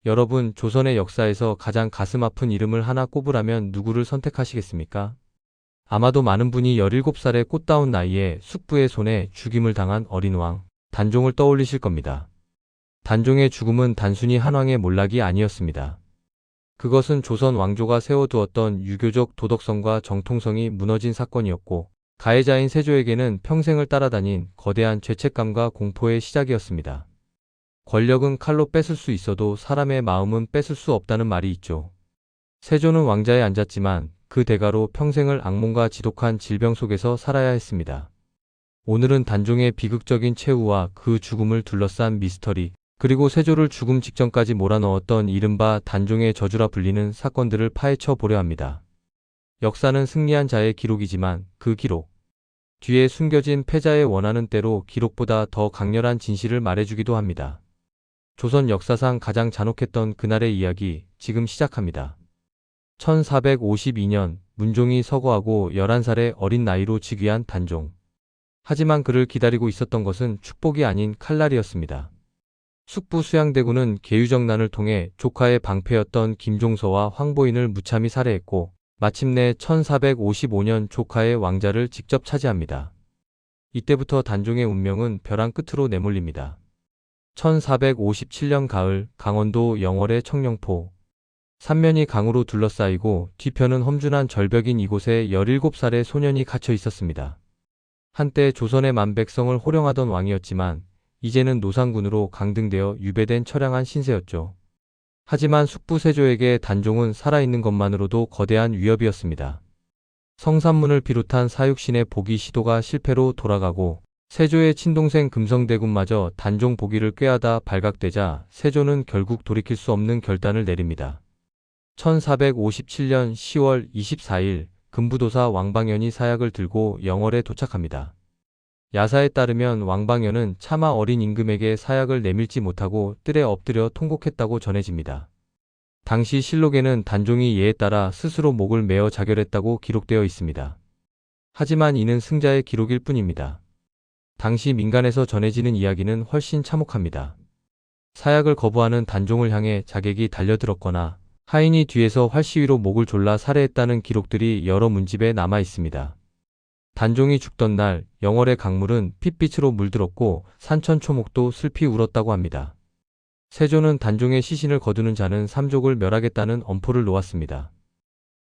여러분, 조선의 역사에서 가장 가슴 아픈 이름을 하나 꼽으라면 누구를 선택하시겠습니까? 아마도 많은 분이 17살의 꽃다운 나이에 숙부의 손에 죽임을 당한 어린 왕, 단종을 떠올리실 겁니다. 단종의 죽음은 단순히 한왕의 몰락이 아니었습니다. 그것은 조선 왕조가 세워두었던 유교적 도덕성과 정통성이 무너진 사건이었고, 가해자인 세조에게는 평생을 따라다닌 거대한 죄책감과 공포의 시작이었습니다. 권력은 칼로 뺏을 수 있어도 사람의 마음은 뺏을 수 없다는 말이 있죠. 세조는 왕자에 앉았지만 그 대가로 평생을 악몽과 지독한 질병 속에서 살아야 했습니다. 오늘은 단종의 비극적인 최후와 그 죽음을 둘러싼 미스터리, 그리고 세조를 죽음 직전까지 몰아넣었던 이른바 단종의 저주라 불리는 사건들을 파헤쳐 보려 합니다. 역사는 승리한 자의 기록이지만 그 기록 뒤에 숨겨진 패자의 원하는 때로 기록보다 더 강렬한 진실을 말해주기도 합니다. 조선 역사상 가장 잔혹했던 그날의 이야기, 지금 시작합니다. 1452년 문종이 서거하고 11살의 어린 나이로 즉위한 단종. 하지만 그를 기다리고 있었던 것은 축복이 아닌 칼날이었습니다. 숙부 수양대군은 계유정난을 통해 조카의 방패였던 김종서와 황보인을 무참히 살해했고, 마침내 1455년 조카의 왕자를 직접 차지합니다. 이때부터 단종의 운명은 벼랑 끝으로 내몰립니다. 1457년 가을, 강원도 영월의 청령포. 삼면이 강으로 둘러싸이고 뒤편은 험준한 절벽인 이곳에 17살의 소년이 갇혀 있었습니다. 한때 조선의 만백성을 호령하던 왕이었지만 이제는 노상군으로 강등되어 유배된 처량한 신세였죠. 하지만 숙부 세조에게 단종은 살아있는 것만으로도 거대한 위협이었습니다. 성산문을 비롯한 사육신의 복위 시도가 실패로 돌아가고, 세조의 친동생 금성대군마저 단종 복위를 꾀하다 발각되자 세조는 결국 돌이킬 수 없는 결단을 내립니다. 1457년 10월 24일 금부도사 왕방연이 사약을 들고 영월에 도착합니다. 야사에 따르면 왕방연은 차마 어린 임금에게 사약을 내밀지 못하고 뜰에 엎드려 통곡했다고 전해집니다. 당시 실록에는 단종이 예에 따라 스스로 목을 메어 자결했다고 기록되어 있습니다. 하지만 이는 승자의 기록일 뿐입니다. 당시 민간에서 전해지는 이야기는 훨씬 참혹합니다. 사약을 거부하는 단종을 향해 자객이 달려들었거나 하인이 뒤에서 활시위로 목을 졸라 살해했다는 기록들이 여러 문집에 남아 있습니다. 단종이 죽던 날 영월의 강물은 핏빛으로 물들었고 산천초목도 슬피 울었다고 합니다. 세조는 단종의 시신을 거두는 자는 삼족을 멸하겠다는 엄포를 놓았습니다.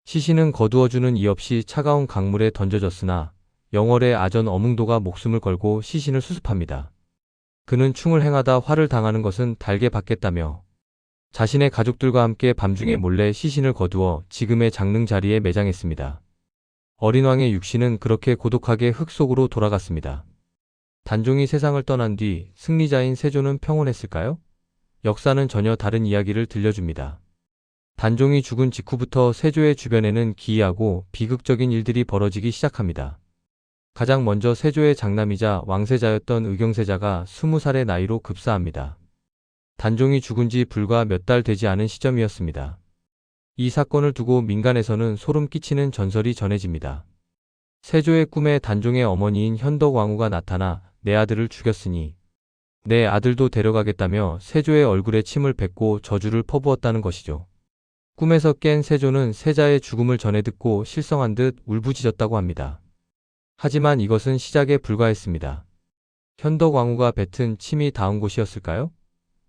시신은 거두어주는 이 없이 차가운 강물에 던져졌으나 영월의 아전 어뭉도가 목숨을 걸고 시신을 수습합니다. 그는 충을 행하다 화를 당하는 것은 달게 받겠다며 자신의 가족들과 함께 밤중에 몰래 시신을 거두어 지금의 장릉 자리에 매장했습니다. 어린 왕의 육신은 그렇게 고독하게 흙 속으로 돌아갔습니다. 단종이 세상을 떠난 뒤 승리자인 세조는 평온했을까요? 역사는 전혀 다른 이야기를 들려줍니다. 단종이 죽은 직후부터 세조의 주변에는 기이하고 비극적인 일들이 벌어지기 시작합니다. 가장 먼저 세조의 장남이자 왕세자였던 의경세자가 20살의 나이로 급사합니다. 단종이 죽은 지 불과 몇 달 되지 않은 시점이었습니다. 이 사건을 두고 민간에서는 소름 끼치는 전설이 전해집니다. 세조의 꿈에 단종의 어머니인 현덕왕후가 나타나 내 아들을 죽였으니 내 아들도 데려가겠다며 세조의 얼굴에 침을 뱉고 저주를 퍼부었다는 것이죠. 꿈에서 깬 세조는 세자의 죽음을 전해 듣고 실성한 듯 울부짖었다고 합니다. 하지만 이것은 시작에 불과했습니다. 현덕왕후가 뱉은 침이 닿은 곳이었을까요?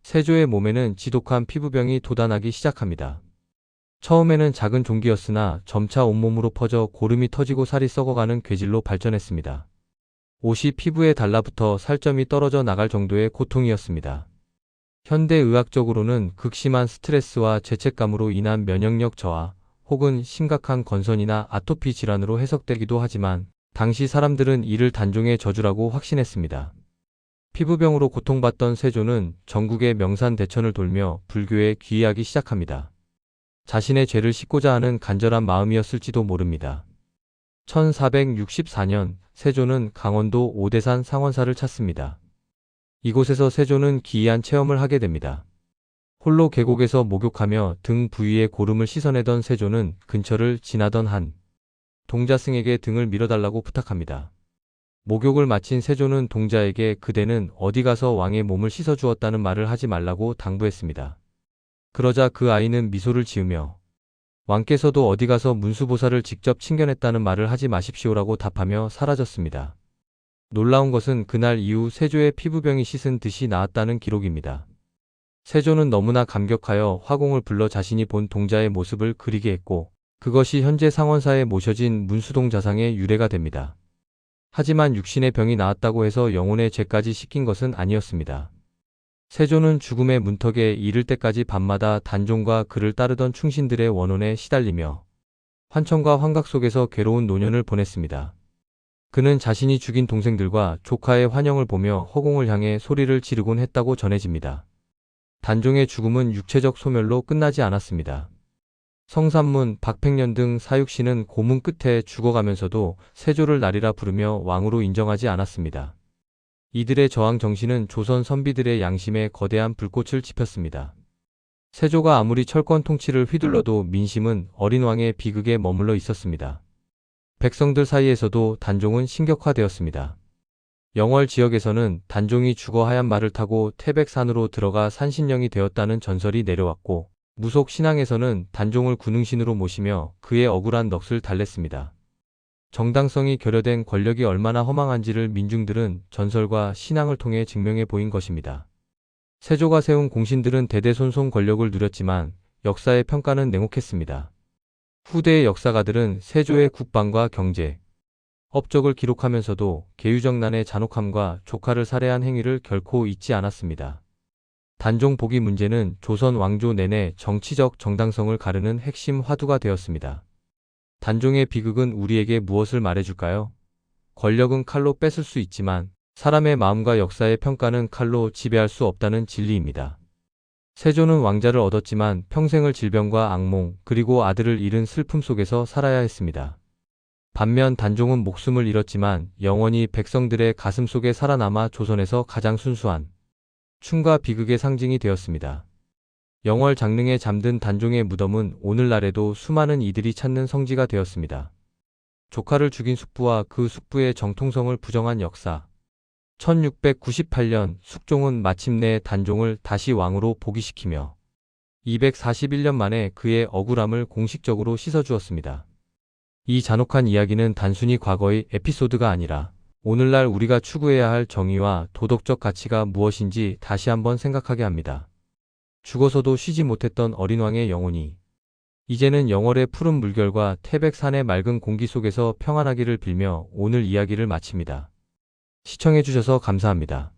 세조의 몸에는 지독한 피부병이 돋아나기 시작합니다. 처음에는 작은 종기였으나 점차 온몸으로 퍼져 고름이 터지고 살이 썩어가는 괴질로 발전했습니다. 옷이 피부에 달라붙어 살점이 떨어져 나갈 정도의 고통이었습니다. 현대의학적으로는 극심한 스트레스와 죄책감으로 인한 면역력 저하 혹은 심각한 건선이나 아토피 질환으로 해석되기도 하지만 당시 사람들은 이를 단종의 저주라고 확신했습니다. 피부병으로 고통받던 세조는 전국의 명산대천을 돌며 불교에 귀의하기 시작합니다. 자신의 죄를 씻고자 하는 간절한 마음이었을지도 모릅니다. 1464년 세조는 강원도 오대산 상원사를 찾습니다. 이곳에서 세조는 기이한 체험을 하게 됩니다. 홀로 계곡에서 목욕하며 등 부위의 고름을 씻어내던 세조는 근처를 지나던 한 동자승에게 등을 밀어달라고 부탁합니다. 목욕을 마친 세조는 동자에게 그대는 어디 가서 왕의 몸을 씻어주었다는 말을 하지 말라고 당부했습니다. 그러자 그 아이는 미소를 지으며 왕께서도 어디 가서 문수보살을 직접 친견했다는 말을 하지 마십시오라고 답하며 사라졌습니다. 놀라운 것은 그날 이후 세조의 피부병이 씻은 듯이 나았다는 기록입니다. 세조는 너무나 감격하여 화공을 불러 자신이 본 동자의 모습을 그리게 했고 그것이 현재 상원사에 모셔진 문수동 자상의 유래가 됩니다. 하지만 육신의 병이 나았다고 해서 영혼의 죄까지 씻긴 것은 아니었습니다. 세조는 죽음의 문턱에 이를 때까지 밤마다 단종과 그를 따르던 충신들의 원혼에 시달리며 환청과 환각 속에서 괴로운 노년을 보냈습니다. 그는 자신이 죽인 동생들과 조카의 환영을 보며 허공을 향해 소리를 지르곤 했다고 전해집니다. 단종의 죽음은 육체적 소멸로 끝나지 않았습니다. 성삼문, 박팽년 등 사육신은 고문 끝에 죽어가면서도 세조를 날이라 부르며 왕으로 인정하지 않았습니다. 이들의 저항 정신은 조선 선비들의 양심에 거대한 불꽃을 지폈습니다. 세조가 아무리 철권 통치를 휘둘러도 민심은 어린 왕의 비극에 머물러 있었습니다. 백성들 사이에서도 단종은 신격화되었습니다. 영월 지역에서는 단종이 죽어 하얀 말을 타고 태백산으로 들어가 산신령이 되었다는 전설이 내려왔고 무속 신앙에서는 단종을 군웅신으로 모시며 그의 억울한 넋을 달랬습니다. 정당성이 결여된 권력이 얼마나 허망한지를 민중들은 전설과 신앙을 통해 증명해 보인 것입니다. 세조가 세운 공신들은 대대손손 권력을 누렸지만 역사의 평가는 냉혹했습니다. 후대의 역사가들은 세조의 국방과 경제, 업적을 기록하면서도 계유정난의 잔혹함과 조카를 살해한 행위를 결코 잊지 않았습니다. 단종 복위 문제는 조선 왕조 내내 정치적 정당성을 가르는 핵심 화두가 되었습니다. 단종의 비극은 우리에게 무엇을 말해줄까요? 권력은 칼로 뺏을 수 있지만 사람의 마음과 역사의 평가는 칼로 지배할 수 없다는 진리입니다. 세조는 왕자를 얻었지만 평생을 질병과 악몽 그리고 아들을 잃은 슬픔 속에서 살아야 했습니다. 반면 단종은 목숨을 잃었지만 영원히 백성들의 가슴 속에 살아남아 조선에서 가장 순수한 춤과 비극의 상징이 되었습니다. 영월 장릉에 잠든 단종의 무덤은 오늘날에도 수많은 이들이 찾는 성지가 되었습니다. 조카를 죽인 숙부와 그 숙부의 정통성을 부정한 역사. 1698년 숙종은 마침내 단종을 다시 왕으로 복위시키며 241년 만에 그의 억울함을 공식적으로 씻어주었습니다. 이 잔혹한 이야기는 단순히 과거의 에피소드가 아니라 오늘날 우리가 추구해야 할 정의와 도덕적 가치가 무엇인지 다시 한번 생각하게 합니다. 죽어서도 쉬지 못했던 어린 왕의 영혼이 이제는 영월의 푸른 물결과 태백산의 맑은 공기 속에서 평안하기를 빌며 오늘 이야기를 마칩니다. 시청해주셔서 감사합니다.